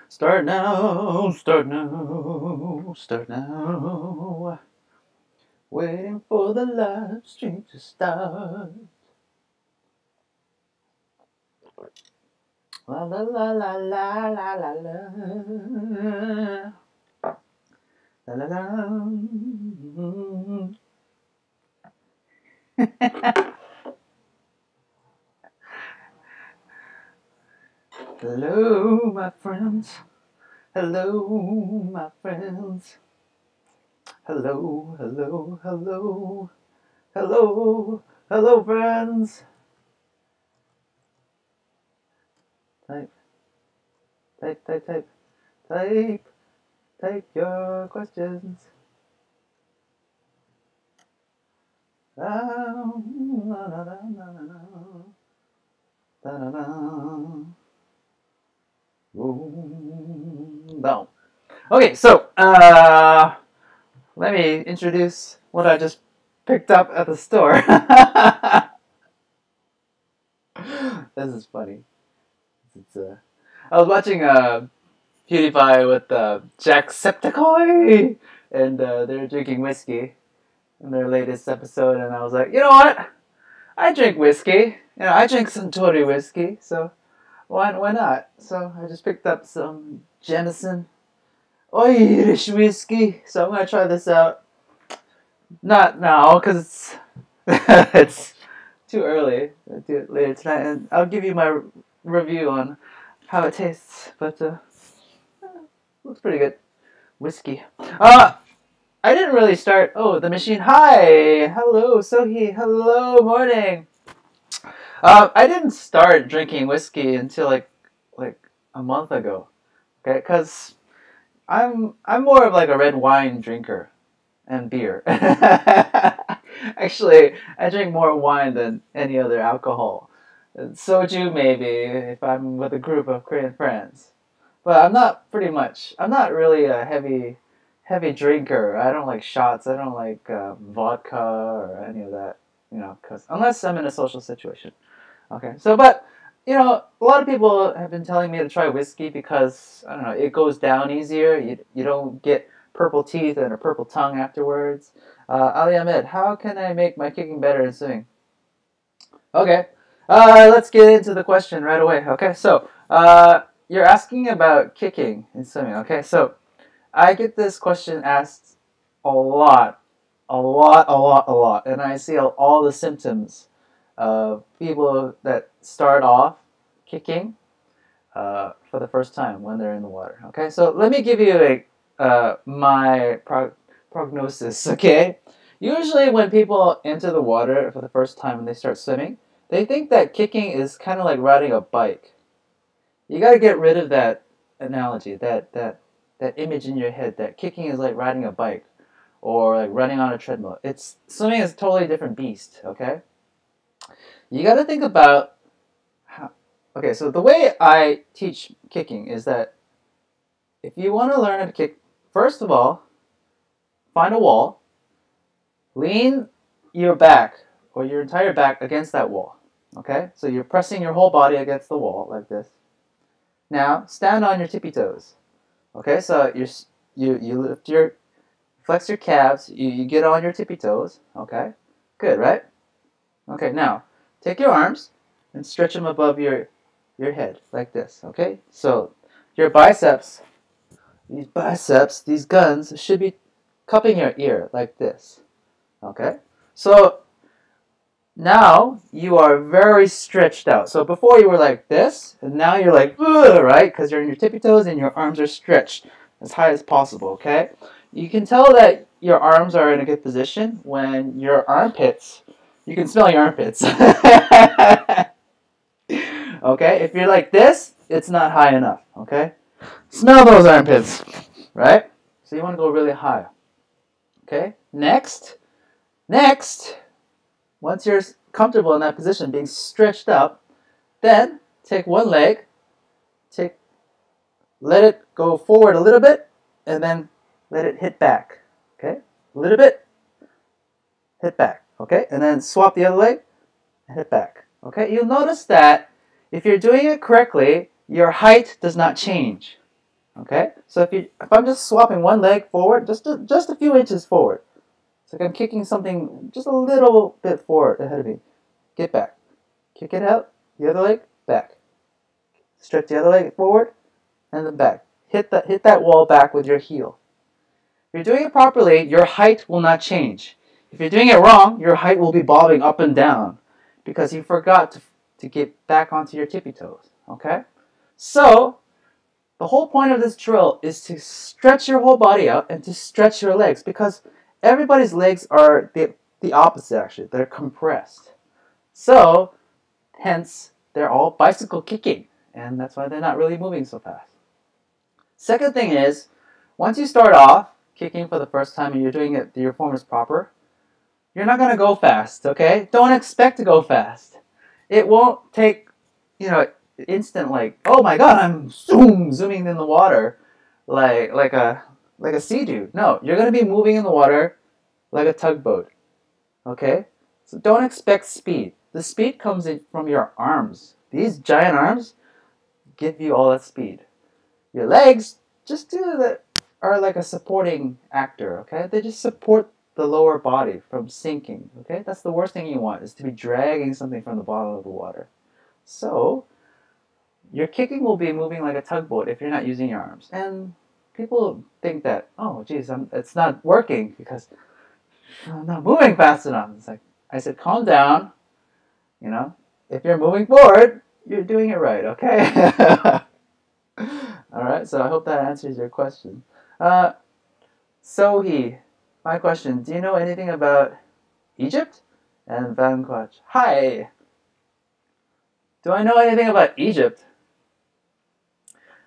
Start now, start now, start now. Waiting for the live stream to start. La la la la la la la la. La la la. Hello, my friends. Hello, my friends. Hello, hello, hello. Hello, hello, friends. Type, type, type, type, type, type your questions. Boom. Okay, so let me introduce what I just picked up at the store. This is funny. I was watching PewDiePie with Jacksepticeye, and they're drinking whiskey in their latest episode, and I was like, you know what? I drink whiskey. I drink Suntory whiskey, so why not? So I just picked up some Jameson Irish whiskey. So I'm gonna try this out. Not now, cause it's it's too early. I'll do it later tonight, and I'll give you my review on how it tastes. But looks pretty good. Whiskey. I didn't really start. Oh, the machine. Hi, hello, Sohi. Hello, morning. I didn't start drinking whiskey until like a month ago. Okay, cause I'm more of like a red wine drinker and beer. Actually, I drink more wine than any other alcohol. Soju maybe if I'm with a group of Korean friends. But I'm not really a heavy drinker. I don't like shots. I don't like vodka or any of that, cause unless I'm in a social situation. Okay, so but a lot of people have been telling me to try whiskey because I don't know, it goes down easier. You don't get purple teeth and a purple tongue afterwards. Ali Ahmed, how can I make my kicking better in swimming? Okay, let's get into the question right away. Okay, so you're asking about kicking in swimming. Okay, so I get this question asked a lot, a lot, and I see all the symptoms of people that start off kicking for the first time when they're in the water. Okay, so let me give you my prognosis. Okay, usually when people enter the water for the first time when they start swimming, they think that kicking is kind of like riding a bike. You got to get rid of that analogy, that image in your head that kicking is like riding a bike or like running on a treadmill. It's swimming is a totally different beast. Okay, you got to think about how. Okay, so the way I teach kicking is that if you want to learn how to kick, first of all, find a wall, lean your back or your entire back against that wall. Okay, so you're pressing your whole body against the wall like this. Now stand on your tippy toes. Okay, so you lift flex your calves, you get on your tippy toes. Okay, good, right? Okay, now take your arms and stretch them above your head like this. Okay, so your biceps, these guns should be cupping your ear like this. Okay, so now you are very stretched out. So before you were like this, and now you're like, ugh, right? Because you're in your tippy toes and your arms are stretched as high as possible, okay? You can tell that your arms are in a good position when your armpits, you can smell your armpits. Okay? If you're like this, it's not high enough, okay? Smell those armpits, right? So you want to go really high. Okay? Next, once you're comfortable in that position, being stretched up, then take one leg, let it go forward a little bit, and then let it hit back. Okay? A little bit, hit back. Okay? And then swap the other leg, and hit back. Okay? You'll notice that If you're doing it correctly, your height does not change. Okay? So if I'm just swapping one leg forward, just a few inches forward. It's like I'm kicking something just a little bit forward ahead of me. Get back. Kick it out. The other leg, back. Stretch the other leg forward, and then back. Hit that wall back with your heel. If you're doing it properly, your height will not change. If you're doing it wrong, your height will be bobbing up and down because you forgot to get back onto your tippy toes. Okay? So, the whole point of this drill is to stretch your whole body out and to stretch your legs because everybody's legs are the opposite actually. They're compressed. So, hence, they're all bicycle kicking and that's why they're not really moving so fast. Second thing is, once you start off kicking for the first time and you're doing it, your form is proper, you're not going to go fast, okay? Don't expect to go fast. It won't take, instant like, oh my god, I'm zooming in the water like a sea dude. No, you're going to be moving in the water like a tugboat, okay? So don't expect speed. The speed comes in from your arms. These giant arms give you all that speed. Your legs are like a supporting actor, okay? They just support the lower body from sinking, okay? That's the worst thing you want, is to be dragging something from the bottom of the water. So, your kicking will be moving like a tugboat if you're not using your arms. And people think that, oh, geez, it's not working because I'm not moving fast enough. It's like, I said, calm down. If you're moving forward, you're doing it right, okay? Alright, so I hope that answers your question. Sohi, my question, do you know anything about Egypt? And Van Quach, hi! Do I know anything about Egypt?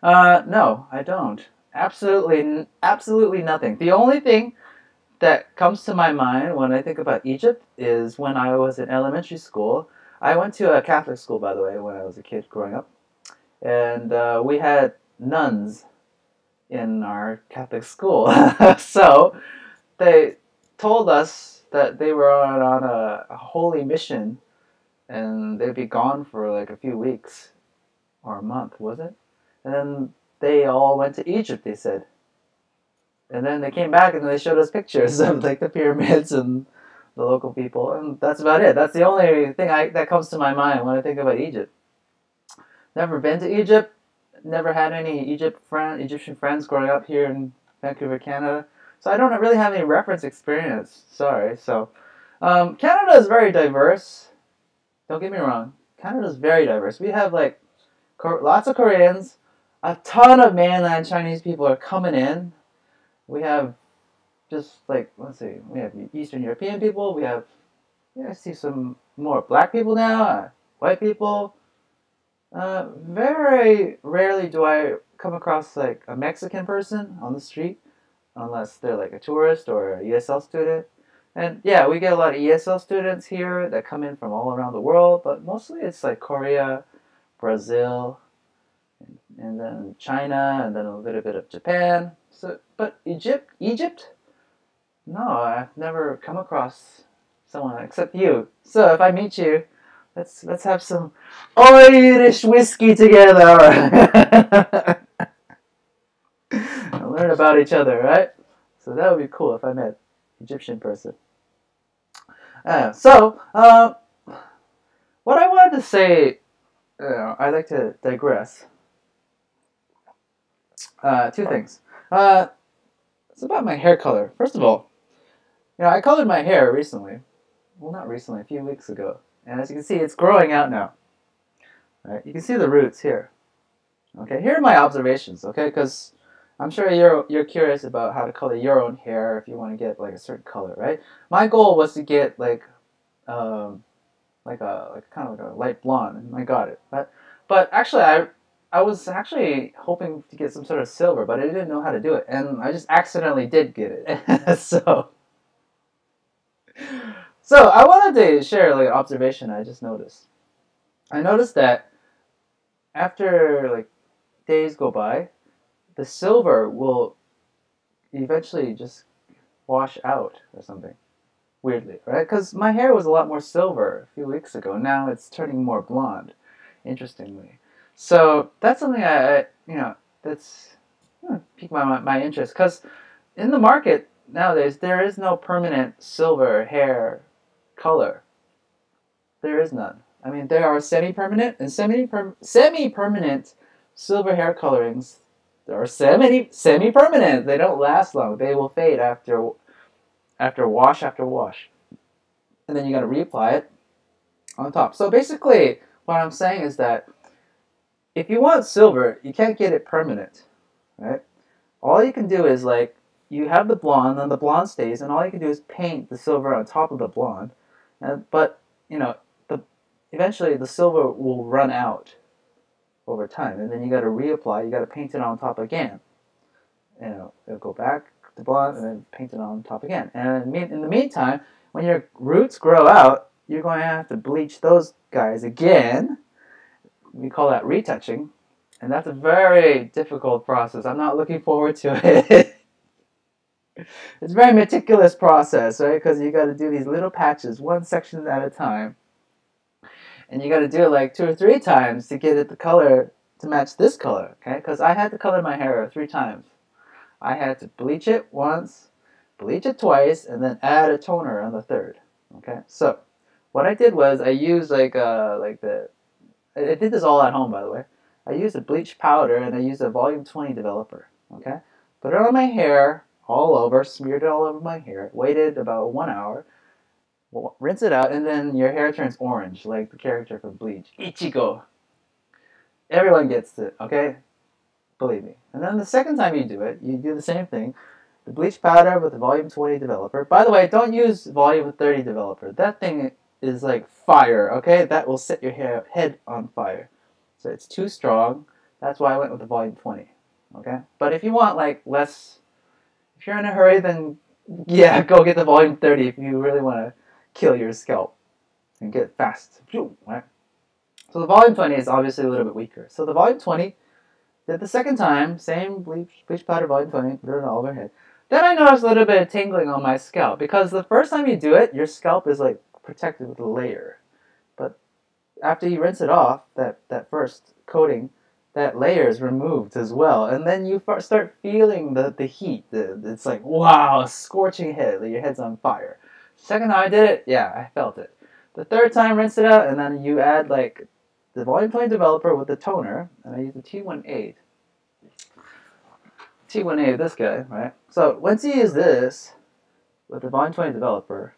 No, I don't. Absolutely nothing. The only thing that comes to my mind when I think about Egypt is when I was in elementary school. I went to a Catholic school, by the way, when I was a kid growing up. And we had nuns in our Catholic school. So they told us that they were on a holy mission and they'd be gone for like a few weeks or a month, was it? And then they all went to Egypt, they said. And then they came back and they showed us pictures of like the pyramids and the local people, and that's about it. That's the only thing that comes to my mind when I think about Egypt. Never been to Egypt. Never had any Egyptian friends growing up here in Vancouver, Canada. So I don't really have any reference experience. Sorry. So Canada is very diverse. Don't get me wrong. Canada is very diverse. We have like lots of Koreans. A ton of mainland Chinese people are coming in. We have just like, let's see, we have Eastern European people. I see some more black people now, white people. Very rarely do I come across like a Mexican person on the street, unless they're like a tourist or a ESL student. And yeah, we get a lot of ESL students here that come in from all around the world, but mostly it's like Korea, Brazil, and then China, and then a little bit of Japan. So, but Egypt? No, I've never come across someone except you. So if I meet you, let's have some Irish whiskey together and learn about each other, right? So that would be cool if I met an Egyptian person. What I wanted to say, I like to digress. Two things. It's about my hair color. First of all, I colored my hair recently. Well, not recently, a few weeks ago. And as you can see, it's growing out now. Right? You can see the roots here. Okay, here are my observations. Okay, because I'm sure you're curious about how to color your own hair if you want to get like a certain color, right? My goal was to get like kind of like a light blonde, and I got it. But actually, I was actually hoping to get some sort of silver, but I didn't know how to do it, and I just accidentally did get it. So I wanted to share like an observation I just noticed. I noticed that after like days go by, the silver will eventually just wash out or something. Weirdly, right? Because my hair was a lot more silver a few weeks ago. Now it's turning more blonde. interestingly. So that's something that's piqued my interest, because in the market nowadays there is no permanent silver hair color. There is none. I mean, there are semi-permanent and semi-permanent silver hair colorings. There are semi-permanent. They don't last long. They will fade after wash after wash, and then you got to reapply it on top. So basically, what I'm saying is that if you want silver, you can't get it permanent, right? All you can do is, like, you have the blonde, and the blonde stays, and all you can do is paint the silver on top of the blonde, but you know the eventually the silver will run out over time, and then you got to reapply. You got to paint it on top again. It'll go back to blonde, and then paint it on top again. And in the meantime, when your roots grow out, you're going to have to bleach those guys again. We call that retouching, and that's a very difficult process. I'm not looking forward to it. It's a very meticulous process, right? Because you got to do these little patches, one section at a time. And you got to do it like 2 or 3 times to get it the color to match this color, okay? Because I had to color my hair 3 times. I had to bleach it once, bleach it twice, and then add a toner on the third, okay? So what I did was I used I did this all at home, by the way. I used a bleach powder, and I used a volume 20 developer, okay? Put it on my hair, all over, smeared it all over my hair, waited about 1 hour, rinse it out, and then your hair turns orange, like the character from Bleach. Ichigo. Everyone gets it, okay? Believe me. And then the second time you do it, you do the same thing. The bleach powder with the volume 20 developer. By the way, don't use volume 30 developer. That thing is like fire, okay? That will set your head on fire. So it's too strong. That's why I went with the volume 20, okay? But if you want like less, if you're in a hurry, then yeah, go get the volume 30 if you really want to kill your scalp and get fast, right? So the volume 20 is obviously a little bit weaker. So the volume 20, did the second time, same bleach powder volume 20, put it all overhead. Then I noticed a little bit of tingling on my scalp, because the first time you do it, your scalp is like protected with a layer. But after you rinse it off, that first coating, that layer is removed as well. And then you start feeling the heat. It's like, wow, scorching head, like your head's on fire. Second time I did it, yeah, I felt it. The third time, rinse it out, and then you add like the volume 20 developer with the toner, and I use the T18. T18, this guy, right? So once you use this with the volume 20 developer,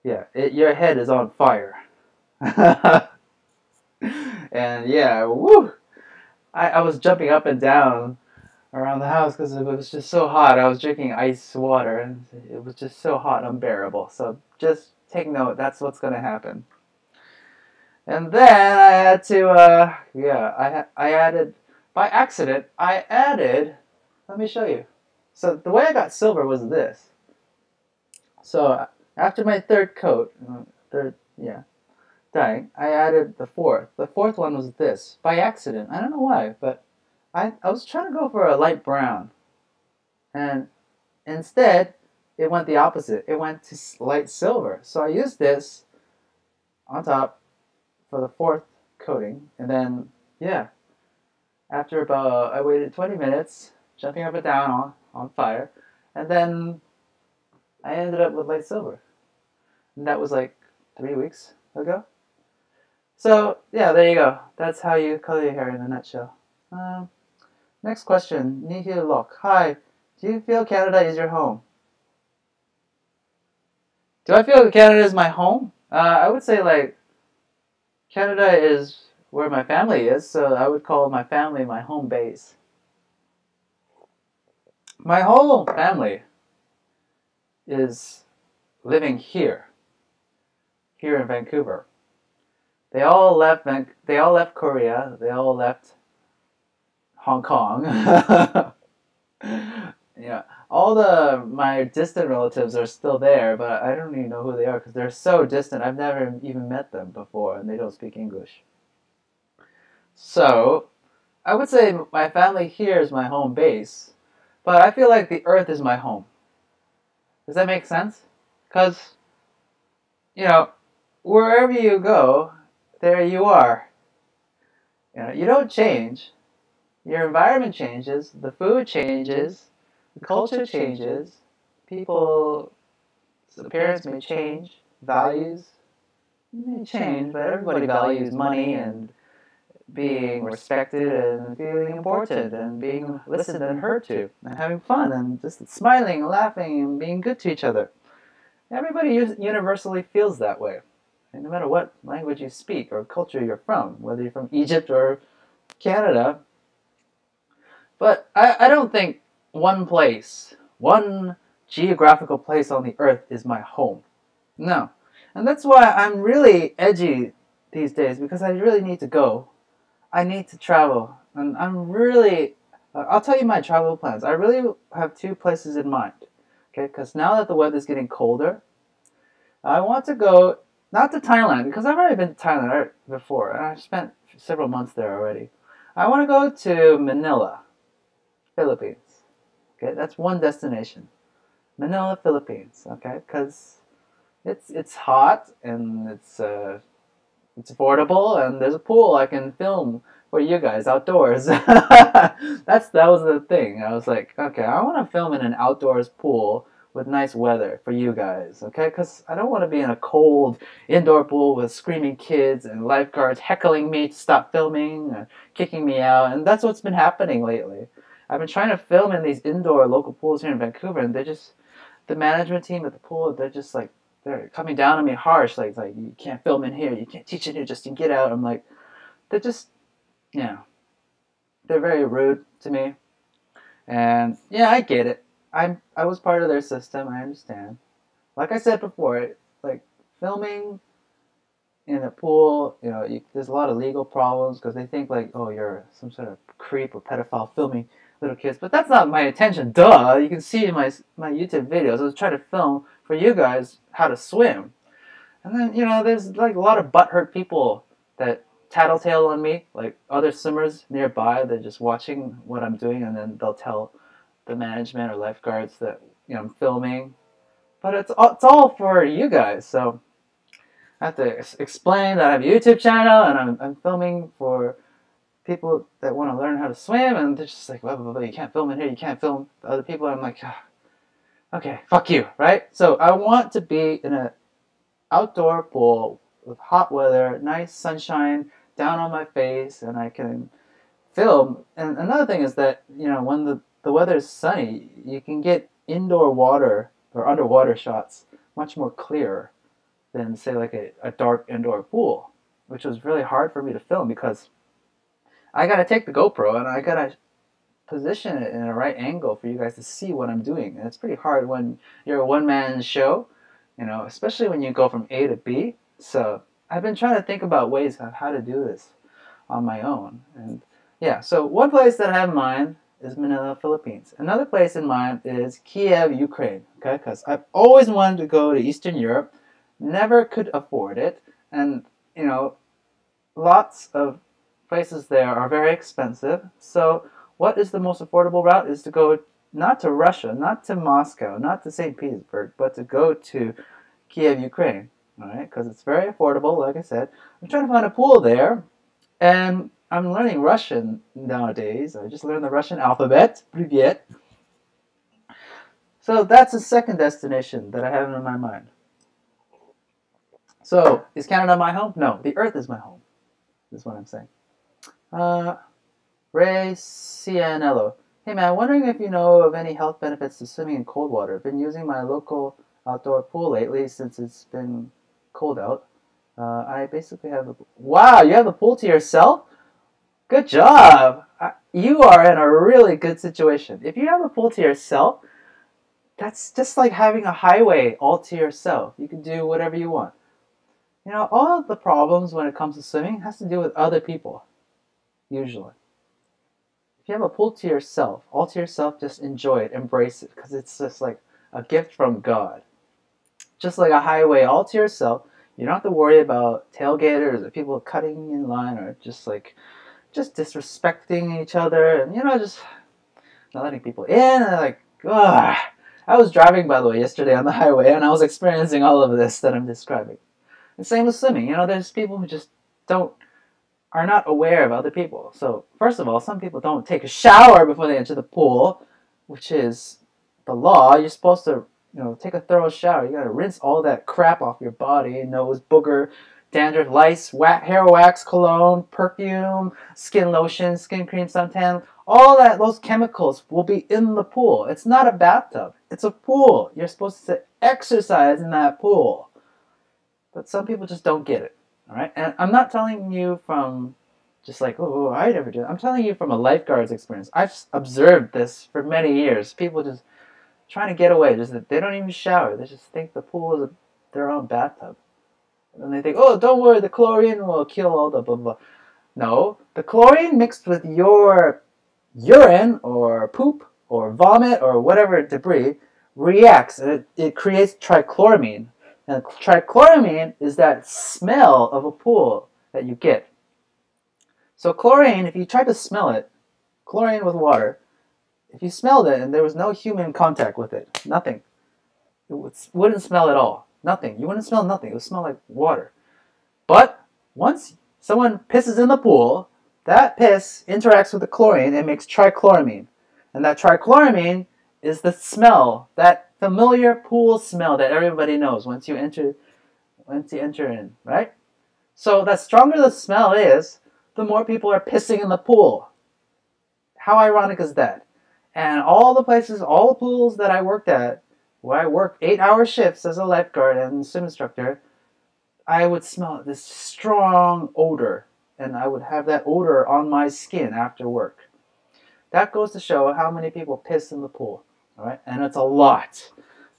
yeah, your head is on fire. And yeah, woo! I was jumping up and down around the house because it was just so hot. I was drinking ice water, and it was just so hot and unbearable. So just take note, that's what's going to happen. And then I had to, I added, by accident, let me show you. So the way I got silver was this. So after my third coat, dyeing, I added the fourth. The fourth one was this, by accident. I don't know why, but I was trying to go for a light brown. And instead, it went the opposite. It went to light silver. So I used this on top for the fourth coating, and then yeah, after about, I waited 20 minutes jumping up and down on fire, and then I ended up with light silver, and that was like 3 weeks ago. So yeah, there you go. That's how you color your hair in a nutshell. Next question, Nihil Lok. Hi, do you feel Canada is your home? Do I feel Canada is my home? I would say like Canada is where my family is, so I would call my family my home base. My whole family is living here in Vancouver. They all left Korea. They all left Hong Kong. Yeah, all my distant relatives are still there, but I don't even know who they are because they're so distant. I've never even met them before, and they don't speak English. So, I would say my family here is my home base, but I feel like the earth is my home. Does that make sense? Because, wherever you go, there you are. You know, you don't change. Your environment changes, the food changes, the culture changes, people's appearance may change, values may change, but everybody values money and being respected and feeling important and being listened and heard to and having fun and just smiling and laughing and being good to each other. Everybody universally feels that way. And no matter what language you speak or culture you're from, whether you're from Egypt or Canada. But I don't think one place, one geographical place on the earth is my home. No. And that's why I'm really edgy these days because I really need to go. I need to travel. And I'm really, I'll tell you my travel plans. I really have two places in mind. Okay, because now that the weather's getting colder, I want to go, not to Thailand, because I've already been to Thailand before, and I've spent several months there already. I want to go to Manila, Philippines. Okay, that's one destination. Manila, Philippines. Okay, because it's hot and it's affordable and there's a pool I can film for you guys outdoors. That was the thing. I was like, okay, I want to film in an outdoors pool with nice weather for you guys, okay? Because I don't want to be in a cold indoor pool with screaming kids and lifeguards heckling me to stop filming, kicking me out, and that's what's been happening lately. I've been trying to film in these indoor local pools here in Vancouver, and the management team at the pool, they're coming down on me harsh, like you can't film in here, you can't teach in here, Justin, get out. I'm like, they're just, yeah, they're very rude to me, and yeah, I get it. I was part of their system. I understand. Like I said before, like filming in a pool, there's a lot of legal problems because they think like, oh, you're some sort of creep or pedophile filming little kids. But that's not my intention. Duh. You can see in my YouTube videos. I was trying to film for you guys how to swim, and then there's like a lot of butthurt people that tattletale on me, like other swimmers nearby. They're just watching what I'm doing, and then they'll tell the management or lifeguards that I'm filming. But it's all for you guys, so I have to explain that I have a YouTube channel and I'm filming for people that want to learn how to swim, and they're just like, blah, blah, blah, you can't film in here, you can't film other people. I'm like, okay, fuck you, right? So I want to be in an outdoor pool with hot weather, nice sunshine down on my face, and I can film. And another thing is that, when the weather is sunny, you can get indoor water or underwater shots much more clear than say like a dark indoor pool, which was really hard for me to film because I gotta take the GoPro and I gotta position it in a right angle for you guys to see what I'm doing. And it's pretty hard when you're a one-man show, especially when you go from A to B. So I've been trying to think about ways of how to do this on my own. And yeah, so one place that I have in mind is Manila, Philippines. Another place in mind is Kiev, Ukraine, okay? Because I've always wanted to go to Eastern Europe, never could afford it, and, lots of places there are very expensive. So what is the most affordable route is to go not to Russia, not to Moscow, not to St. Petersburg, but to go to Kiev, Ukraine, all right? Because it's very affordable, like I said. I'm trying to find a pool there, and I'm learning Russian nowadays. I just learned the Russian alphabet, Privyet. So that's the second destination that I have in my mind. So, is Canada my home? No, the Earth is my home, is what I'm saying. Ray Cianello. Hey man, wondering if you know of any health benefits to swimming in cold water. I've been using my local outdoor pool lately since it's been cold out. I basically have wow, you have the pool to yourself? Good job! You are in a really good situation. If you have a pool to yourself, that's just like having a highway all to yourself. You can do whatever you want. All of the problems when it comes to swimming has to do with other people, usually. If you have a pool to yourself, all to yourself, just enjoy it, embrace it, because it's just like a gift from God. Just like a highway all to yourself, you don't have to worry about tailgaters or people cutting in line or just disrespecting each other and, just not letting people in. And like, ugh. I was driving, by the way, yesterday on the highway, and I was experiencing all of this that I'm describing. And same with swimming. There's people who just don't are not aware of other people. So first of all, some people don't take a shower before they enter the pool, which is the law. You're supposed to, take a thorough shower. You gotta rinse all that crap off your body, nose, booger, dandruff, lice, hair wax, cologne, perfume, skin lotion, skin cream, suntan. All that, those chemicals will be in the pool. It's not a bathtub. It's a pool. You're supposed to exercise in that pool. But some people just don't get it. All right? And I'm not telling you from just like, oh, I never do it. I'm telling you from a lifeguard's experience. I've observed this for many years. People just trying to get away. Just they don't even shower. They just think the pool is their own bathtub. And they think, oh, don't worry, the chlorine will kill all the blah, blah. No, the chlorine mixed with your urine or poop or vomit or whatever debris reacts. And it creates trichloramine. And trichloramine is that smell of a pool that you get. So chlorine, if you try to smell it, chlorine with water, if you smelled it and there was no human contact with it, nothing, it wouldn't smell at all. Nothing. You wouldn't smell nothing. It would smell like water. But once someone pisses in the pool, that piss interacts with the chlorine and makes trichloramine. And that trichloramine is the smell, that familiar pool smell that everybody knows once you enter in, right? So the stronger the smell is, the more people are pissing in the pool. How ironic is that? And all the places, all the pools that I worked at, where I worked 8-hour shifts as a lifeguard and swim instructor, I would smell this strong odor, and I would have that odor on my skin after work. That goes to show how many people piss in the pool, all right? And it's a lot,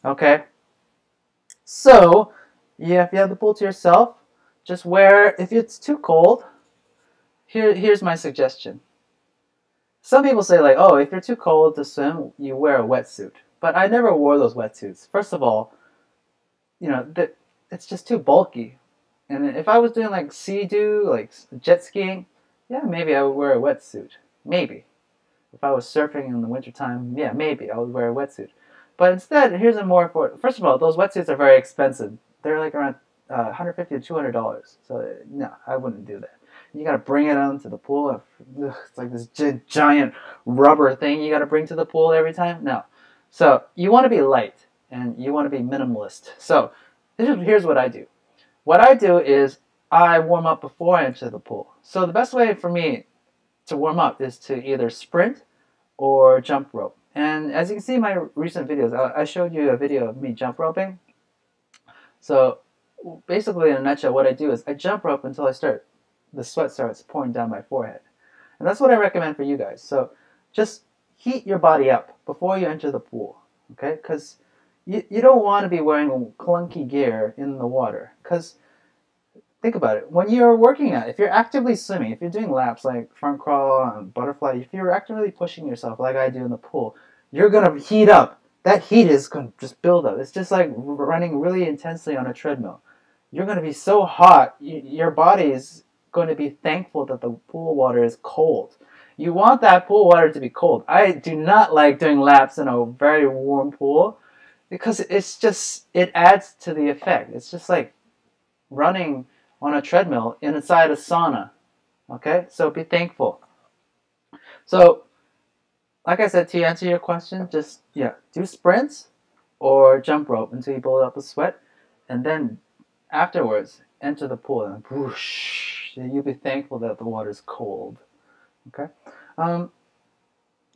okay? So, yeah, if you have the pool to yourself, just wear, if it's too cold, here's my suggestion. Some people say like, oh, if you're too cold to swim, you wear a wetsuit. But I never wore those wetsuits. First of all, it's just too bulky. And if I was doing like sea-doo, like jet skiing, yeah, maybe I would wear a wetsuit. Maybe. If I was surfing in the wintertime, yeah, maybe I would wear a wetsuit. But instead, here's a more important. First of all, those wetsuits are very expensive. They're like around $150 to $200. So no, I wouldn't do that. You gotta bring it onto the pool. It's like this giant rubber thing you gotta bring to the pool every time. No. So you want to be light and you want to be minimalist. So here's what I do. What I do is I warm up before I enter the pool. So the best way for me to warm up is to either sprint or jump rope. And as you can see in my recent videos, I showed you a video of me jump roping. So basically, in a nutshell, what I do is I jump rope until the sweat starts pouring down my forehead. And that's what I recommend for you guys. So just heat your body up before you enter the pool, okay? Because you don't want to be wearing clunky gear in the water. Because think about it. When you're working out, if you're actively swimming, if you're doing laps like front crawl and butterfly, if you're actively pushing yourself like I do in the pool, you're going to heat up. That heat is going to just build up. It's just like running really intensely on a treadmill. You're going to be so hot, your body is going to be thankful that the pool water is cold. You want that pool water to be cold. I do not like doing laps in a very warm pool because it adds to the effect. It's just like running on a treadmill inside a sauna. Okay? So be thankful. So, like I said, to answer your question, just, do sprints or jump rope until you build up a sweat. And then afterwards, enter the pool and whoosh, you'll be thankful that the water's cold. Okay?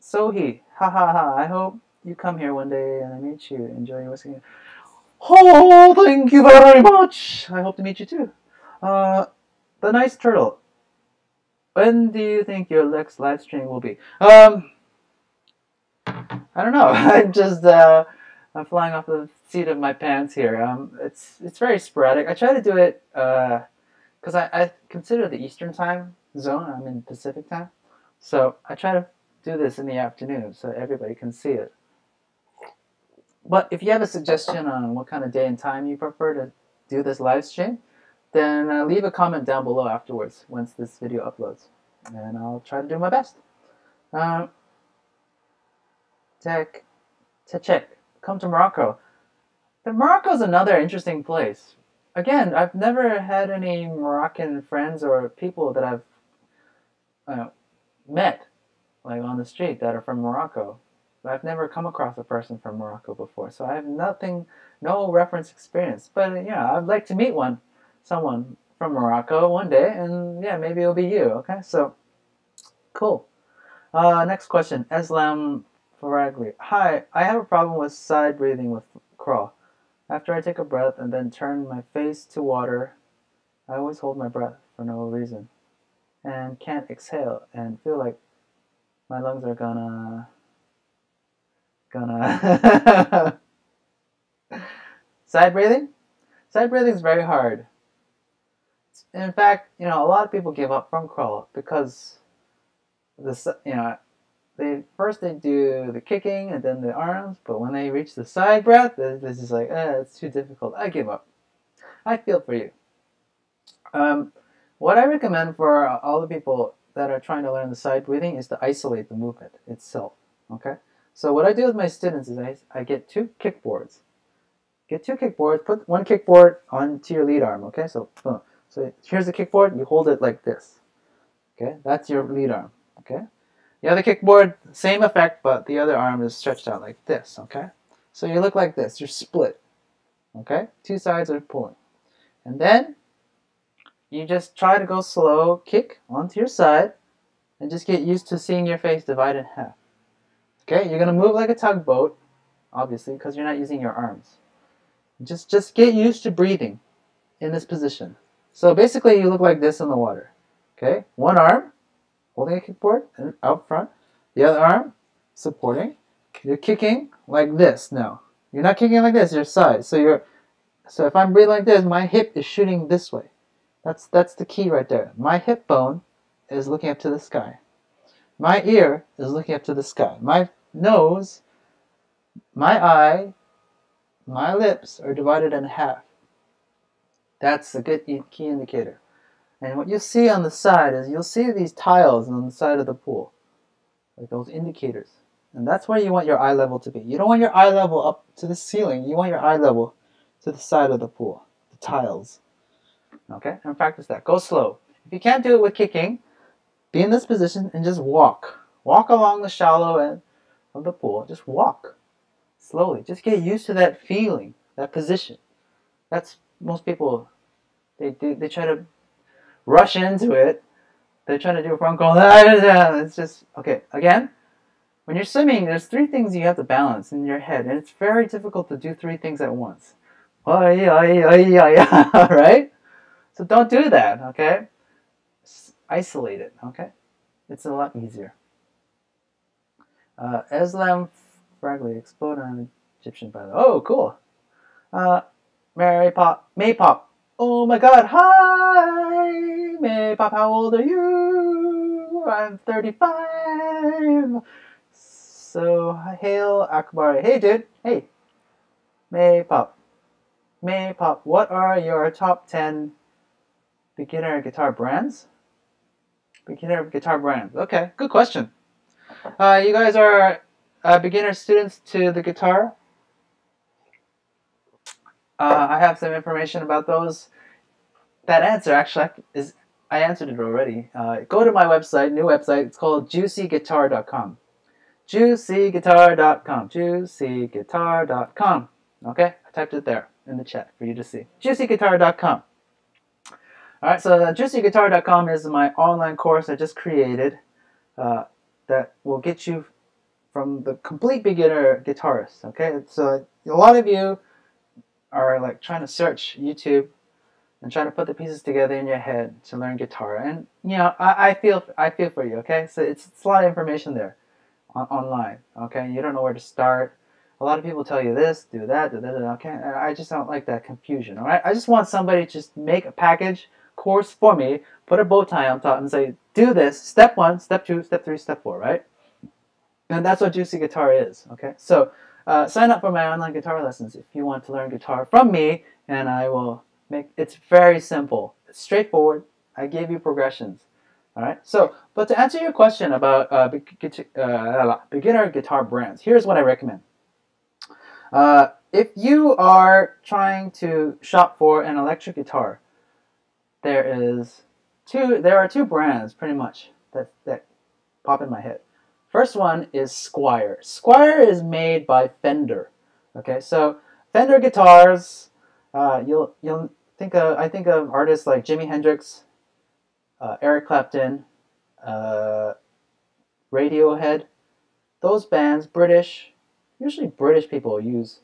Sohee, ha ha ha, I hope you come here one day and I meet you. Enjoy your whiskey. Oh, thank you very much. I hope to meet you too. The nice turtle. When do you think your next live stream will be? I don't know. I'm flying off the seat of my pants here. It's very sporadic. I try to do it because I consider the Eastern time zone. I'm in Pacific time. So I try to do this in the afternoon so everybody can see it. But if you have a suggestion on what kind of day and time you prefer to do this live stream, then leave a comment down below afterwards once this video uploads. And I'll try to do my best. Check. Come to Morocco. Morocco is another interesting place. Again, I've never had any Moroccan friends or people that I've uh, met, like on the street, that are from Morocco. But I've never come across a person from Morocco before, so I have no reference experience. But yeah, I'd like to meet someone from Morocco one day, and yeah, maybe it'll be you. Okay, so cool. Next question, Eslam Faragli. Hi, I have a problem with side breathing with crawl. After I take a breath and then turn my face to water, I always hold my breath for no reason and can't exhale and feel like my lungs are gonna side breathing. Side breathing is very hard. In fact, a lot of people give up from crawl because they do the kicking and then the arms, but when they reach the side breath, it's just like, it's too difficult. I give up. I feel for you. What I recommend for all the people that are trying to learn the side breathing is to isolate the movement itself. Okay. So what I do with my students is I get two kickboards. Put one kickboard onto your lead arm. Okay. So here's the kickboard. You hold it like this. Okay. That's your lead arm. Okay. The other kickboard, same effect, but the other arm is stretched out like this. Okay. So you look like this. You're split. Okay. Two sides are pulling, and then you just try to go slow, kick onto your side, and just get used to seeing your face divide in half. Okay, you're gonna move like a tugboat, obviously, because you're not using your arms. Just get used to breathing in this position. So basically, you look like this in the water. Okay, one arm holding a kickboard and out front, the other arm supporting. You're kicking like this now. You're not kicking like this. Your side. So if I'm breathing like this, my hip is shooting this way. That's the key right there. My hip bone is looking up to the sky. My ear is looking up to the sky. My nose, my eye, my lips are divided in half. That's a good key indicator. And what you'll see on the side is you'll see these tiles on the side of the pool, like those indicators. And that's where you want your eye level to be. You don't want your eye level up to the ceiling. You want your eye level to the side of the pool, the tiles. Okay, and practice that. Go slow. If you can't do it with kicking, be in this position and just walk. Walk along the shallow end of the pool. Just walk slowly. Just get used to that feeling, that position. That's most people. They try to rush into it. They're trying to do a front crawl. It's just okay. Again, when you're swimming, there's three things you have to balance in your head, and it's very difficult to do three things at once. Right? So don't do that, okay? Isolate it, okay? It's a lot easier. Eslam Fragley, explode on Egyptian pilot. Oh, cool. May Pop. Oh my god, hi! May Pop, how old are you? I'm 35. So, hail Akbar. Hey, dude. Hey. May Pop, what are your top 10 beginner guitar brands? Okay, good question. You guys are beginner students to the guitar. I have some information about those. That answer actually I answered it already. Go to my website, new website. It's called juicyguitar.com. Juicyguitar.com. Okay, I typed it there in the chat for you to see. Juicyguitar.com. Alright, so juicyguitar.com is my online course I just created that will get you from the complete beginner guitarist. Okay, so a lot of you are like trying to search YouTube and trying to put the pieces together in your head to learn guitar, and I feel for you. Okay, so it's a lot of information there online. Okay, you don't know where to start. A lot of people tell you this, do that, okay. I just don't like that confusion. All right, I just want somebody to just make a package course for me, put a bow tie on top, and say, do this. Step 1, step 2, step 3, step 4. Right, and that's what Juicy Guitar is. Okay, so sign up for my online guitar lessons if you want to learn guitar from me, and I will make it's very simple. It's straightforward. I give you progressions. All right. So, but to answer your question about beginner guitar brands, here's what I recommend. If you are trying to shop for an electric guitar, there are two brands pretty much that pop in my head. First one is Squier. Squier is made by Fender. Okay, so Fender guitars. You'll think of I think of artists like Jimi Hendrix, Eric Clapton, Radiohead. Those bands, usually British people use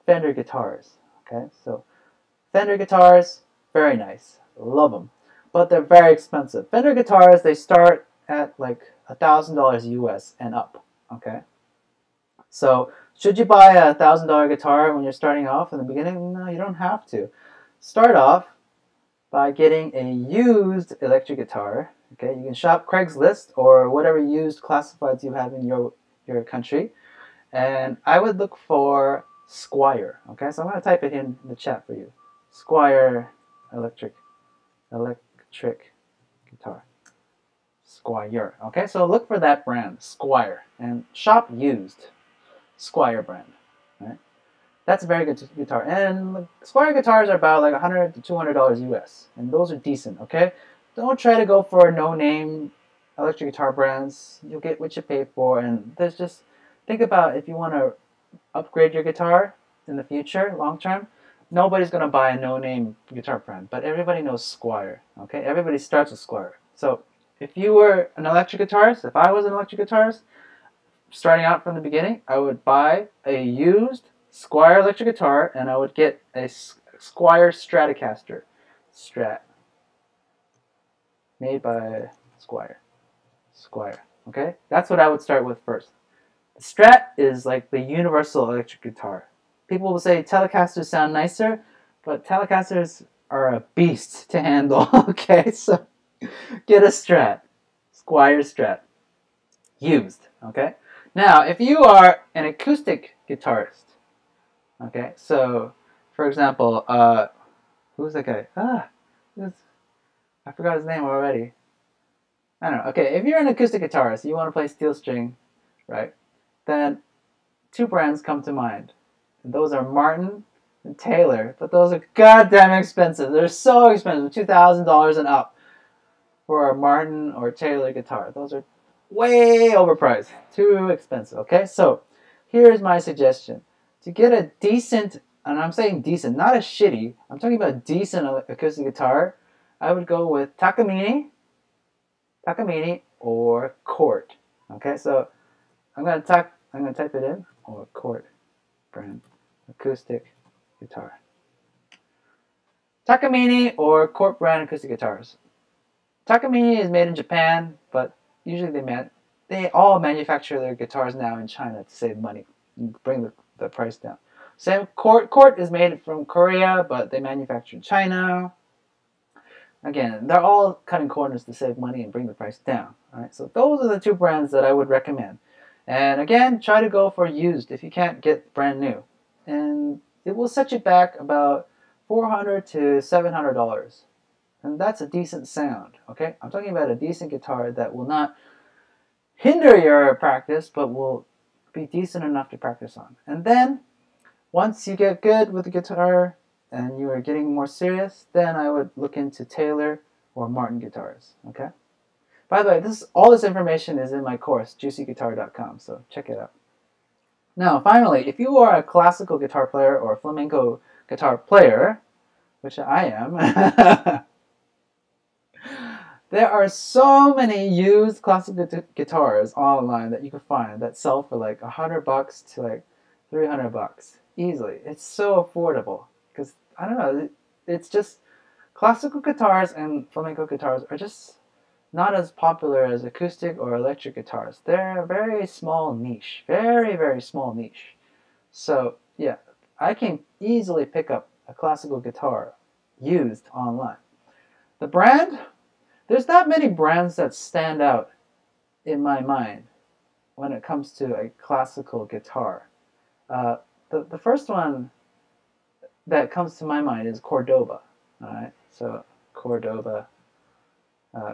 Fender guitars. Okay, so Fender guitars, very nice, love them, but they're very expensive. Fender guitars, they start at like $1,000 US and up. Okay, so should you buy a $1,000 guitar when you're starting off in the beginning? No, you don't have to. Start off by getting a used electric guitar. Okay, you can shop Craigslist or whatever used classifieds you have in your country, and I would look for Squier. Okay, so I'm going to type it in the chat for you. Squier electric guitar. Squier. Okay, so look for that brand, Squier, and shop used Squier brand. Right, that's a very good guitar, and Squier guitars are about like $100 to $200 US, and those are decent. Okay, don't try to go for no-name electric guitar brands. You'll get what you pay for, and there's just think about if you want to upgrade your guitar in the future, long term. Nobody's gonna buy a no-name guitar brand, but everybody knows Squier. Okay, everybody starts with Squier. So if you were an electric guitarist, if I was an electric guitarist, starting out from the beginning, I would buy a used Squier electric guitar, and I would get a Squier Stratocaster. Strat. Made by Squier. Squier. Okay? That's what I would start with first. The Strat is like the universal electric guitar. People will say Telecasters sound nicer, but Telecasters are a beast to handle. Okay? So get a Strat. Squier Strat. Used. Okay? Now, if you are an acoustic guitarist, okay, so for example, who's that guy? I forgot his name already. I don't know. Okay, if you're an acoustic guitarist, you want to play steel string, right? Then two brands come to mind. And those are Martin and Taylor, but those are goddamn expensive. They're so expensive, $2,000 and up for a Martin or Taylor guitar. Those are way overpriced, too expensive. Okay, so here's my suggestion: to get a decent, and I'm saying decent, not a shitty. I'm talking about a decent acoustic guitar. I would go with Takamine or Cort. Okay, so I'm gonna type it in, or Cort brand acoustic guitar. Takamine or Cort brand acoustic guitars. Takamine is made in Japan, but usually they all manufacture their guitars now in China to save money and bring the price down. Same Cort is made from Korea, but they manufacture in China. Again, they're all cutting corners to save money and bring the price down. All right, so those are the two brands that I would recommend. And again, try to go for used if you can't get brand new, and it will set you back about $400 to $700. And that's a decent sound, okay? I'm talking about a decent guitar that will not hinder your practice, but will be decent enough to practice on. And then, once you get good with the guitar and you are getting more serious, then I would look into Taylor or Martin guitars, okay? By the way, all this information is in my course, juicyguitar.com, so check it out. Now, finally, if you are a classical guitar player or a flamenco guitar player, which I am, there are so many used classical guitars online that you can find that sell for like $100 to like $300 easily. It's so affordable because I don't know. It's just classical guitars and flamenco guitars are just not as popular as acoustic or electric guitars. They're a very small niche, very, very small niche. So yeah, I can easily pick up a classical guitar used online. The brand, there's not many brands that stand out in my mind when it comes to a classical guitar. The first one that comes to my mind is Cordoba. All right, so Cordoba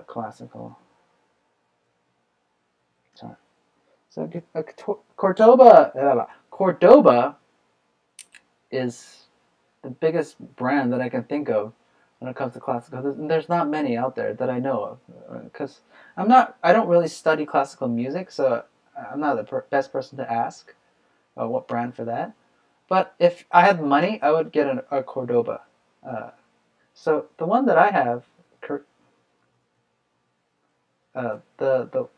classical guitar. So Cordoba is the biggest brand that I can think of when it comes to classical. There's not many out there that I know of, because I don't really study classical music, so I'm not the best person to ask what brand for that. But if I had money, I would get a Cordoba. So the one that I have, the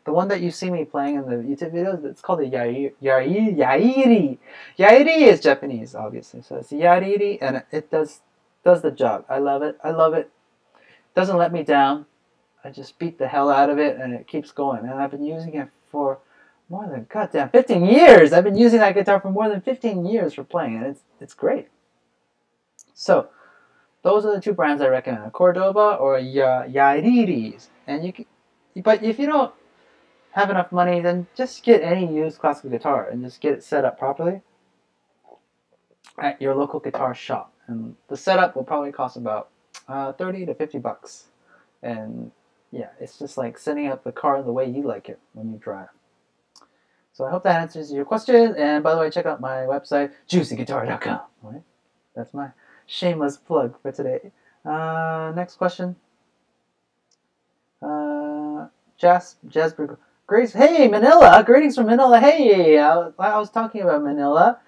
one that you see me playing in the YouTube videos, it's called a Yairi. Yairi is Japanese, obviously. So it's a Yairi, and it does the job. I love it. I love it. Doesn't let me down. I just beat the hell out of it, and it keeps going. And I've been using it for more than goddamn 15 years. I've been using that guitar for more than 15 years for playing, and it's great. So those are the two brands I recommend: a Cordoba or a Yairi's. And you can, but if you don't have enough money, then just get any used classical guitar and just get it set up properly at your local guitar shop. And the setup will probably cost about 30 to 50 bucks. And yeah, it's just like setting up the car the way you like it when you drive. So I hope that answers your question. And by the way, check out my website, juicyguitar.com. Right? That's my shameless plug for today. Next question. Jasper Grace. Hey, Manila. Greetings from Manila. Hey, I was talking about Manila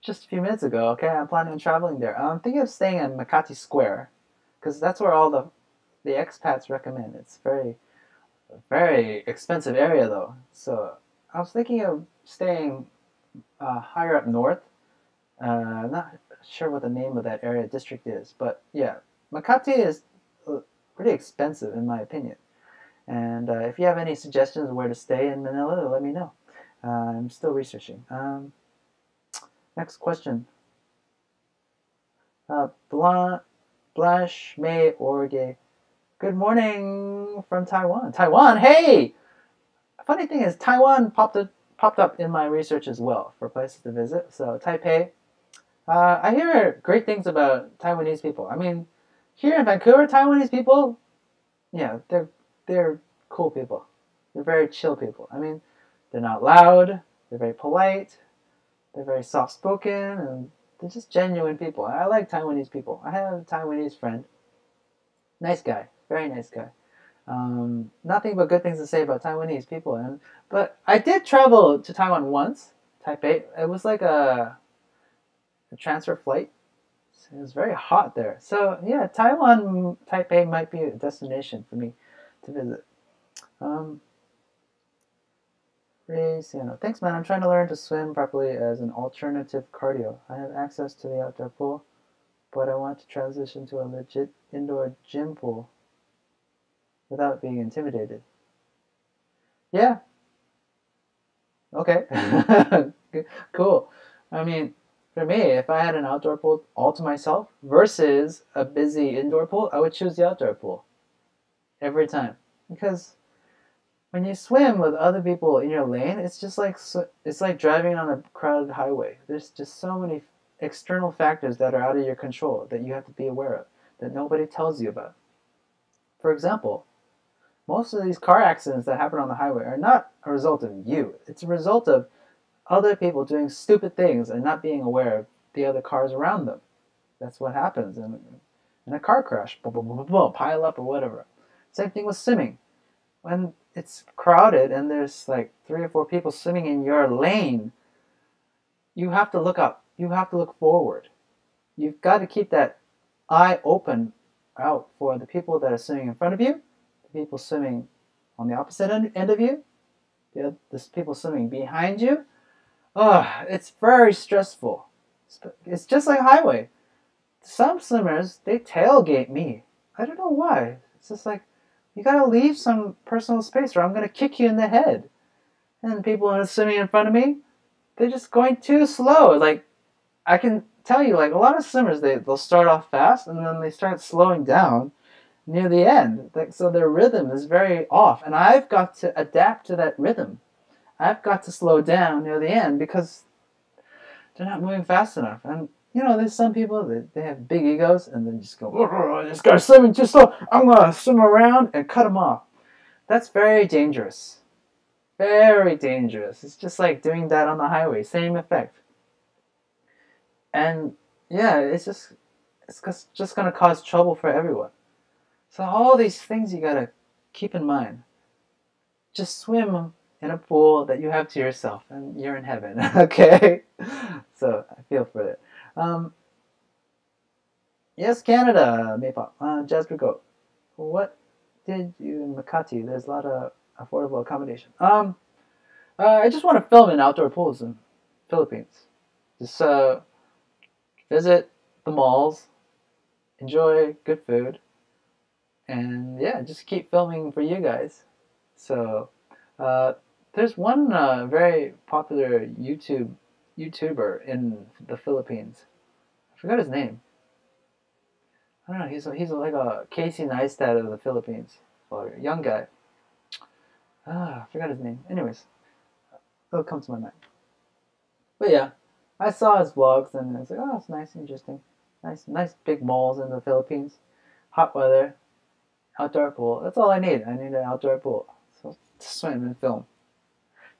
just a few minutes ago. Okay, I'm planning on traveling there. I'm thinking of staying in Makati Square, because that's where all the expats recommend. It's very expensive area though. So I was thinking of staying higher up north. I'm not sure what the name of that area district is, but yeah, Makati is pretty expensive in my opinion. And if you have any suggestions of where to stay in Manila, let me know. I'm still researching. Next question. Blash May Orge. Good morning from Taiwan. Taiwan, hey! Funny thing is, Taiwan popped up in my research as well for places to visit. So Taipei. I hear great things about Taiwanese people. I mean, here in Vancouver, Taiwanese people, yeah, they're cool people. They're very chill people. I mean, they're not loud. They're very polite. They're very soft-spoken, and they're just genuine people. I like Taiwanese people. I have a Taiwanese friend. Nice guy. Very nice guy. Nothing but good things to say about Taiwanese people. But I did travel to Taiwan once, Taipei. It was like a transfer flight. It was very hot there. So yeah, Taiwan, Taipei might be a destination for me to visit. Thanks, man. I'm trying to learn to swim properly as an alternative cardio. I have access to the outdoor pool, but I want to transition to a legit indoor gym pool without being intimidated. Yeah. Okay. Cool. I mean, for me, if I had an outdoor pool all to myself versus a busy indoor pool, I would choose the outdoor pool every time. Because when you swim with other people in your lane, it's just like driving on a crowded highway. There's just so many external factors that are out of your control that you have to be aware of, that nobody tells you about. For example, most of these car accidents that happen on the highway are not a result of you. It's a result of other people doing stupid things and not being aware of the other cars around them. That's what happens in a car crash. Boom, boom, boom, boom, boom, pile up or whatever. Same thing with swimming. When it's crowded and there's like 3 or 4 people swimming in your lane, you have to look up. You have to look forward. You've got to keep that eye open out for the people that are swimming in front of you, the people swimming on the opposite end of you, the people swimming behind you. Oh, it's very stressful. It's just like a highway. Some swimmers, they tailgate me. I don't know why. It's just like, you gotta leave some personal space or I'm gonna kick you in the head. And people who are swimming in front of me, they're just going too slow. Like, I can tell you, like, a lot of swimmers, they'll start off fast and then they start slowing down near the end. So their rhythm is very off. And I've got to adapt to that rhythm. I've got to slow down near the end because they're not moving fast enough. And, there's some people that they have big egos and then just go, this guy's swimming too slow. I'm going to swim around and cut him off. That's very dangerous. Very dangerous. It's just like doing that on the highway. Same effect. And, yeah, it's just, it's just gonna cause trouble for everyone. So all these things you gotta keep in mind. Just swim in a pool that you have to yourself, and you're in heaven. Okay, so I feel for it. Um, yes, Canada, Maypop, Jasper Goat. What did you in Makati? There's a lot of affordable accommodation. I just want to film in outdoor pools in Philippines. Just visit the malls, enjoy good food, and yeah, just keep filming for you guys. So uh, there's one very popular YouTuber in the Philippines. I forgot his name. I don't know. He's like a Casey Neistat of the Philippines, or a young guy. I forgot his name. Anyways, it'll come to my mind. But yeah, I saw his vlogs and I was like, oh, it's nice, interesting, nice big malls in the Philippines, hot weather, outdoor pool. That's all I need. I need an outdoor pool. So to swim and film.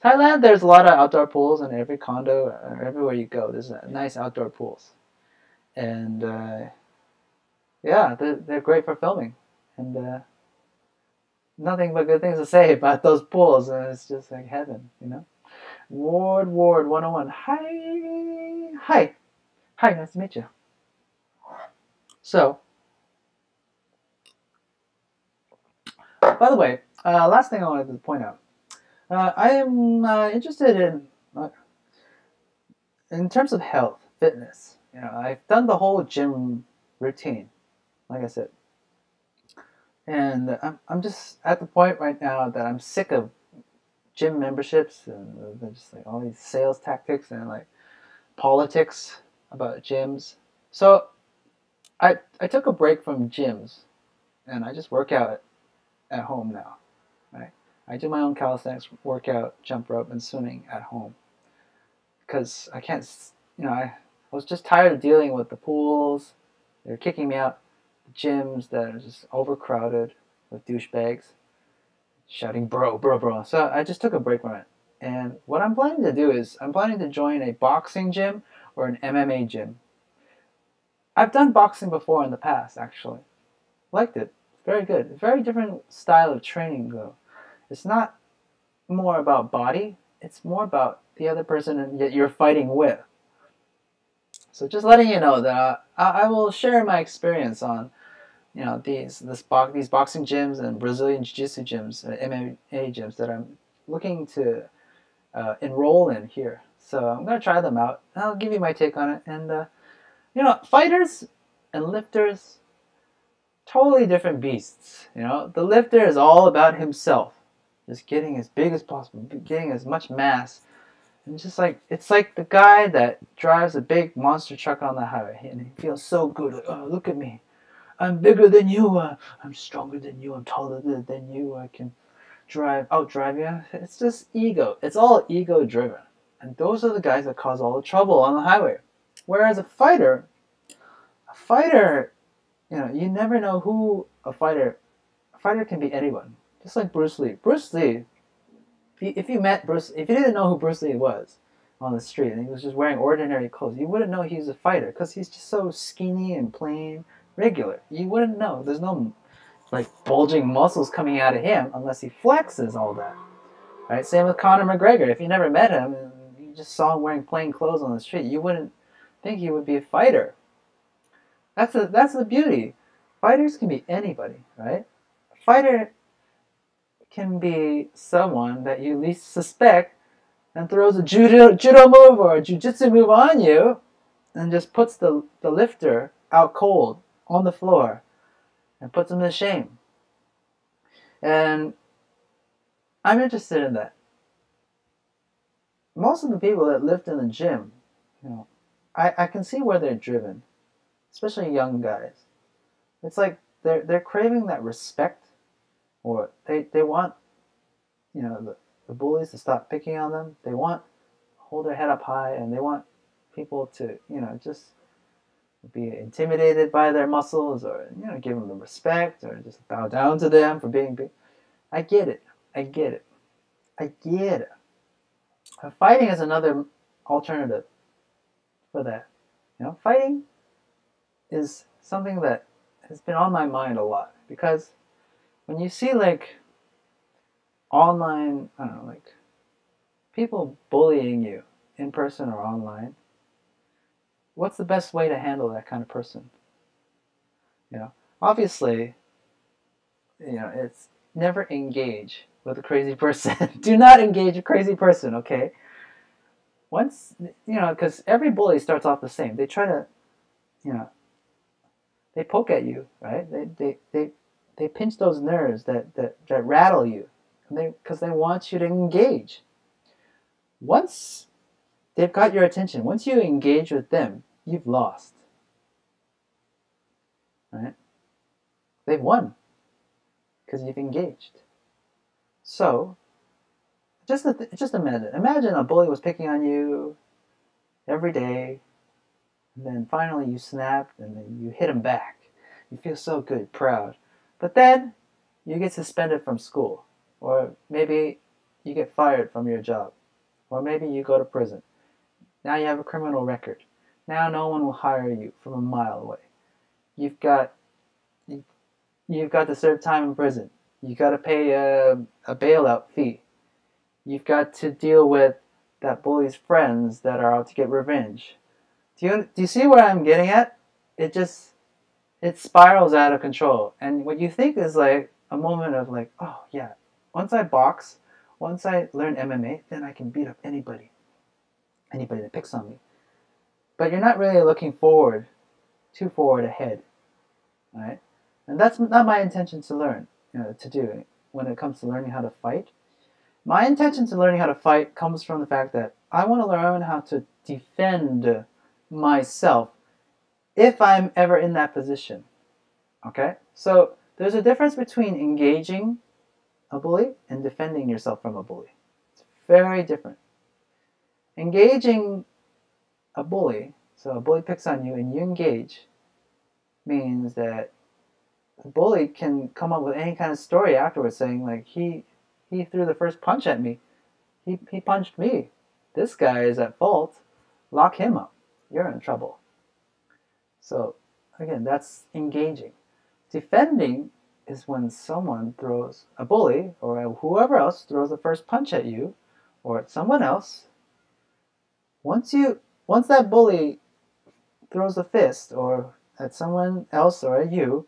Thailand, there's a lot of outdoor pools in every condo, everywhere you go. There's nice outdoor pools, and yeah, they're great for filming, and nothing but good things to say about those pools. And it's just like heaven, you know. Ward 101. Hi, nice to meet you. So, by the way, last thing I wanted to point out. I am interested in terms of health, fitness. You know, I've done the whole gym routine, like I said, and I'm just at the point right now that I'm sick of gym memberships and just like all these sales tactics and like politics about gyms. So I took a break from gyms and I just work out at home now. Right? I do my own calisthenics workout, jump rope, and swimming at home because I can't. You know, I was just tired of dealing with the pools. They're kicking me out. The gyms that are just overcrowded with douchebags shouting "bro, bro, bro." So I just took a break from it. And what I'm planning to do is I'm planning to join a boxing gym or an MMA gym. I've done boxing before in the past, actually. Liked it. Very good. Very different style of training, though. It's not more about body. It's more about the other person that you're fighting with. So just letting you know that I will share my experience on these boxing gyms and Brazilian Jiu-Jitsu gyms, MMA gyms that I'm looking to enroll in here. So I'm gonna try them out. I'll give you my take on it. And fighters and lifters, totally different beasts. You know, the lifter is all about himself, just getting as big as possible, getting as much mass. And just like it's like the guy that drives a big monster truck on the highway, and he feels so good. Like, oh, look at me, I'm bigger than you. I'm stronger than you. I'm taller than you. I can outdrive you. It's just ego. It's all ego driven, and those are the guys that cause all the trouble on the highway. Whereas a fighter, you never know who a fighter. A fighter can be anyone, just like Bruce Lee. Bruce Lee, if you met Bruce, if you didn't know who Bruce Lee was on the street and he was just wearing ordinary clothes, you wouldn't know he was a fighter because he's just so skinny and plain, regular. You wouldn't know. There's no like bulging muscles coming out of him unless he flexes all that. Right? Same with Conor McGregor. If you never met him and you just saw him wearing plain clothes on the street, you wouldn't think he would be a fighter. That's the beauty. Fighters can be anybody, right? A fighter can be someone that you least suspect and throws a judo move or a jiu-jitsu move on you and just puts the lifter out cold on the floor and puts him to shame. And I'm interested in that. Most of the people that lift in the gym, I can see where they're driven, especially young guys. It's like they're craving that respect, or they want the bullies to stop picking on them. They want to hold their head up high, and they want people to just be intimidated by their muscles, or give them the respect, or just bow down to them for being big. I get it. I get it. I get it. Fighting is another alternative for that. Fighting is something that has been on my mind a lot, because when you see like online, I don't know, like people bullying you in person or online, what's the best way to handle that kind of person? You know, obviously, it's never engage with a crazy person. Do not engage a crazy person, okay? Once, because every bully starts off the same. They try to, you know, they poke at you, right? They pinch those nerves that rattle you, because they want you to engage. Once they've got your attention, once you engage with them, you've lost, right? They've won because you've engaged. So just imagine a bully was picking on you every day, and then finally you snapped, and then you hit him back. You feel so good, proud. But then you get suspended from school, or maybe you get fired from your job, or maybe you go to prison. Now you have a criminal record. Now no one will hire you from a mile away. You've got to serve time in prison. You've got to pay a bailout fee. You've got to deal with that bully's friends that are out to get revenge. Do you see where I'm getting at? It spirals out of control. And what you think is like a moment of like, oh yeah, once I box, once I learn MMA, then I can beat up anybody that picks on me. But you're not really looking too forward ahead, right? And that's not my intention to learn, to do when it comes to learning how to fight. My intention to learning how to fight comes from the fact that I want to learn how to defend myself if I'm ever in that position. Okay? So there's a difference between engaging a bully and defending yourself from a bully. It's very different. Engaging a bully, so a bully picks on you and you engage, means that the bully can come up with any kind of story afterwards saying like he threw the first punch at me. He punched me. This guy is at fault. Lock him up. You're in trouble. So again, that's engaging. Defending is when a bully or whoever else throws the first punch at you or at someone else. Once that bully throws a fist or at someone else or at you,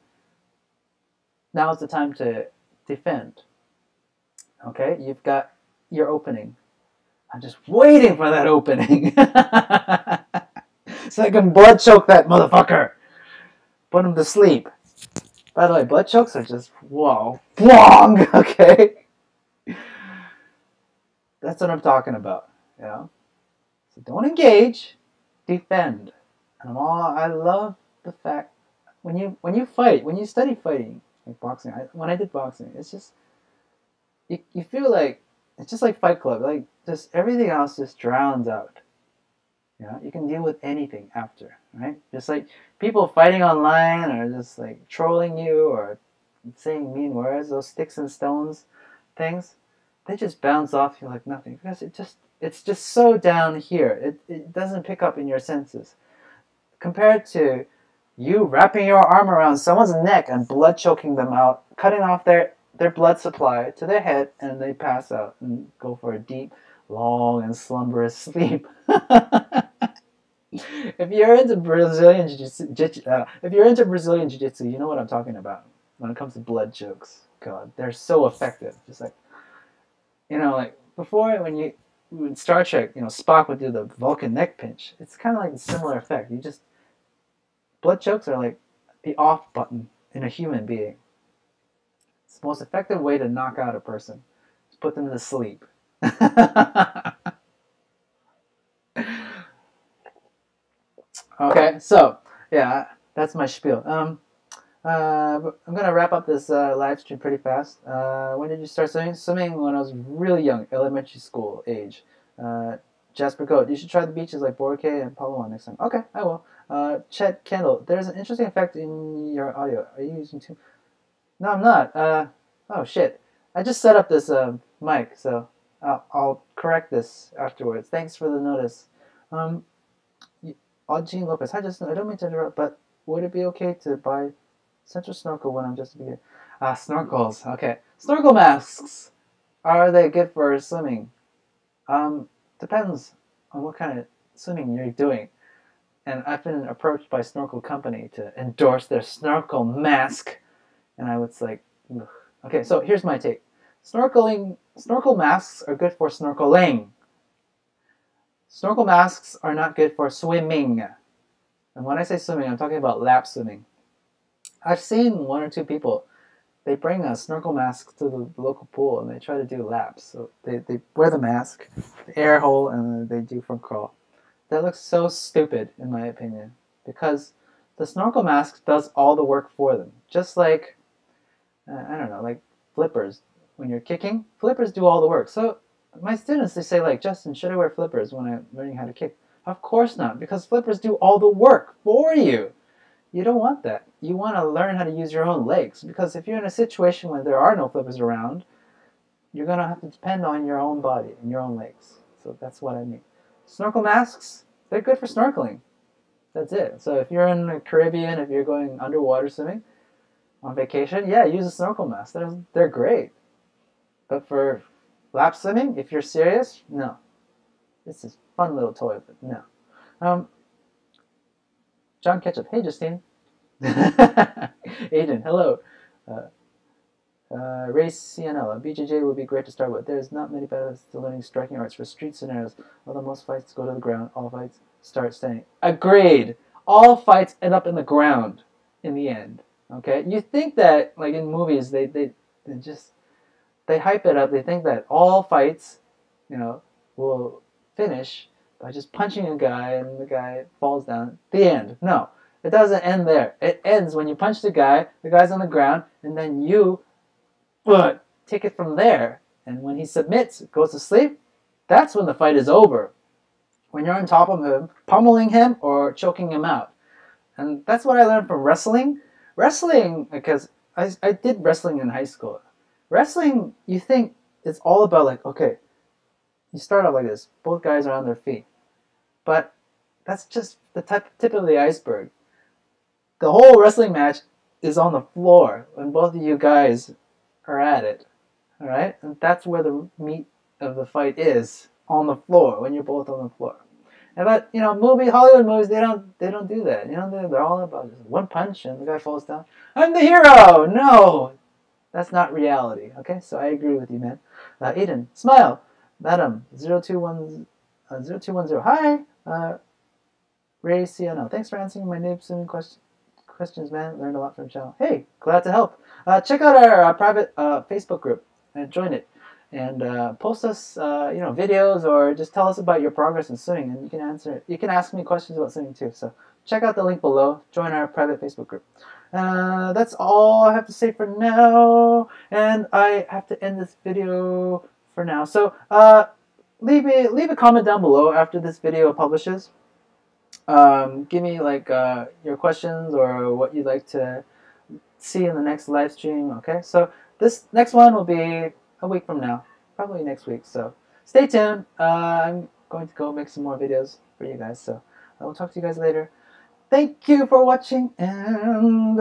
now is the time to defend. Okay, you've got your opening. I'm just waiting for that opening. So I can blood choke that motherfucker. Put him to sleep. By the way, blood chokes are just, whoa, wrong, okay? That's what I'm talking about, So don't engage, defend. And I love the fact, when you fight, when you study fighting, like boxing, when I did boxing, it's just, you feel like, it's just like Fight Club, like just everything else just drowns out. You can deal with anything after, right? Just like people fighting online or just like trolling you or saying mean words, those sticks and stones things, they just bounce off you like nothing because it's just so down here. It doesn't pick up in your senses. Compared to you wrapping your arm around someone's neck and blood choking them out, cutting off their blood supply to their head, and they pass out and go for a deep, long, and slumberous sleep. If you're into Brazilian jiu-jitsu, you know what I'm talking about when it comes to blood chokes. God, they're so effective. Just like, like before when Star Trek, Spock would do the Vulcan neck pinch. It's kind of like a similar effect. Blood chokes are like the off button in a human being. It's the most effective way to knock out a person. Is put them to sleep. Okay, so yeah, that's my spiel. I'm gonna wrap up this live stream pretty fast. When did you start swimming? Swimming when I was really young, elementary school age. Jasper Goat, you should try the beaches like Boracay and Palawan next time. Okay, I will. Chet Kendall, there's an interesting effect in your audio. Are you using two? No, I'm not. Oh shit. I just set up this mic, so I'll correct this afterwards. Thanks for the notice. Gene Lopez, hi Justin, I don't mean to interrupt, but would it be okay to buy Central Snorkel when I'm just a beginner? Snorkels. Okay. Snorkel masks. Are they good for swimming? Depends on what kind of swimming you're doing. And I've been approached by Snorkel Company to endorse their snorkel mask. And I was like, ugh. Okay, so here's my take. Snorkel masks are good for snorkeling. Snorkel masks are not good for swimming. And when I say swimming, I'm talking about lap swimming. I've seen one or two people, they bring a snorkel mask to the local pool and they try to do laps. So they wear the mask, the air hole, and they do front crawl. That looks so stupid, in my opinion, because the snorkel mask does all the work for them. Just like, I don't know, like flippers. When you're kicking, flippers do all the work. So my students, they say like, Justin, should I wear flippers when I'm learning how to kick? Of course not, because flippers do all the work for you. You don't want that. You want to learn how to use your own legs, because if you're in a situation where there are no flippers around, you're going to have to depend on your own body and your own legs. So that's what I mean. Snorkel masks, they're good for snorkeling. That's it. So if you're in the Caribbean, if you're going underwater swimming on vacation, yeah, use a snorkel mask. They're great. But for lap swimming, if you're serious, no. This is a fun little toy, but no. John Ketchup, hey Justine. Aiden, hello. Ray Cianella, BJJ would be great to start with. There's not many benefits to learning striking arts for street scenarios, although most fights go to the ground. All fights start standing. Agreed. All fights end up in the ground in the end. Okay, you think that like in movies they hype it up. They think that all fights, will finish by just punching a guy and the guy falls down. The end. No, it doesn't end there. It ends when you punch the guy's on the ground, and then you take it from there. And when he submits, goes to sleep, that's when the fight is over. When you're on top of him, pummeling him or choking him out. And that's what I learned from wrestling. Wrestling, because I did wrestling in high school. Wrestling, you think it's all about like, okay, you start off like this. Both guys are on their feet. But that's just the tip of the iceberg. The whole wrestling match is on the floor when both of you guys are at it. All right? And that's where the meat of the fight is, on the floor, when you're both on the floor. But Hollywood movies, they don't do that. They're all about just one punch and the guy falls down. I'm the hero. No, that's not reality. Okay, so I agree with you, man. Aiden, smile. Madam 0210. Hi, Ray Ciano. Thanks for answering my name soon questions, man. Learned a lot from the channel. Hey, glad to help. Check out our private Facebook group and join it. And post us, videos, or just tell us about your progress in swimming, and you can answer it. You can ask me questions about swimming too. So check out the link below. Join our private Facebook group. That's all I have to say for now, and I have to end this video for now. So leave a comment down below after this video publishes. Give me like your questions or what you'd like to see in the next live stream. Okay, so this next one will be a week from now, probably next week. So stay tuned. I'm going to go make some more videos for you guys. So I will talk to you guys later. Thank you for watching, and